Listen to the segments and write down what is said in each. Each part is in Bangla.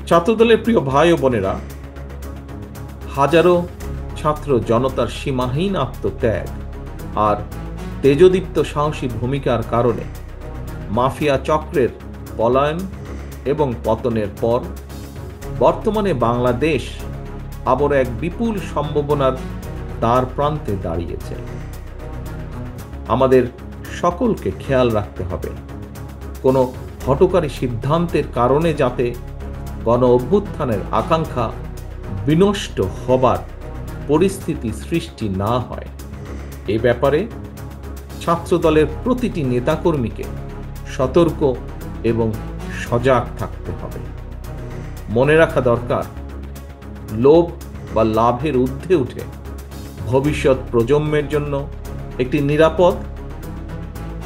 ছাত্রদলের প্রিয় ভাই ও বোনেরা, হাজারো ছাত্র জনতার সীমাহীন আত্মত্যাগ আর তেজদীপ্ত সাহসী ভূমিকার কারণে মাফিয়া চক্রের পলায়ন এবং পতনের পর বর্তমানে বাংলাদেশ আবার এক বিপুল সম্ভাবনার দ্বার প্রান্তে দাঁড়িয়েছে। আমাদের সকলকে খেয়াল রাখতে হবে, কোনো হঠকারী সিদ্ধান্তের কারণে যাতে গণ অভ্যুত্থানের আকাঙ্ক্ষা বিনষ্ট হবার পরিস্থিতি সৃষ্টি না হয়। এ ব্যাপারে ছাত্রদলের প্রতিটি নেতাকর্মীকে সতর্ক এবং সজাগ থাকতে হবে। মনে রাখা দরকার, লোভ বা লাভের ঊর্ধ্বে উঠে ভবিষ্যৎ প্রজন্মের জন্য একটি নিরাপদ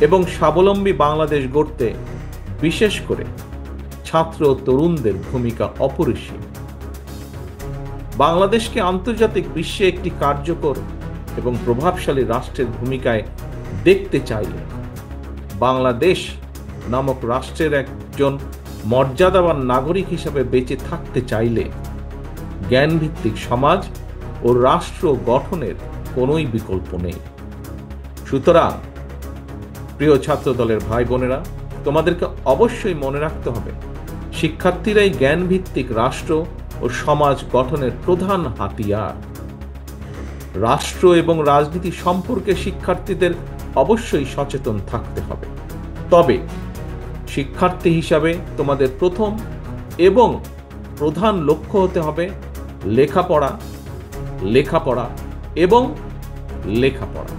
এবং স্বাবলম্বী বাংলাদেশ গড়তে বিশেষ করে ছাত্র ও তরুণদের ভূমিকা অপরিসীম। বাংলাদেশকে আন্তর্জাতিক বিশ্বে একটি কার্যকর এবং প্রভাবশালী রাষ্ট্রের ভূমিকায় দেখতে চাইলে, বাংলাদেশ নামক রাষ্ট্রের একজন মর্যাদাবান নাগরিক হিসাবে বেঁচে থাকতে চাইলে জ্ঞানভিত্তিক সমাজ ও রাষ্ট্র গঠনের কোনোই বিকল্প নেই। সুতরাং প্রিয় ছাত্রদলের ভাই বোনেরা, তোমাদেরকে অবশ্যই মনে রাখতে হবে, শিক্ষার্থীরাই জ্ঞানভিত্তিক রাষ্ট্র ও সমাজ গঠনের প্রধান হাতিয়ার। রাষ্ট্র এবং রাজনীতি সম্পর্কে শিক্ষার্থীদের অবশ্যই সচেতন থাকতে হবে। তবে শিক্ষার্থী হিসাবে তোমাদের প্রথম এবং প্রধান লক্ষ্য হতে হবে লেখাপড়া, লেখাপড়া এবং লেখাপড়া।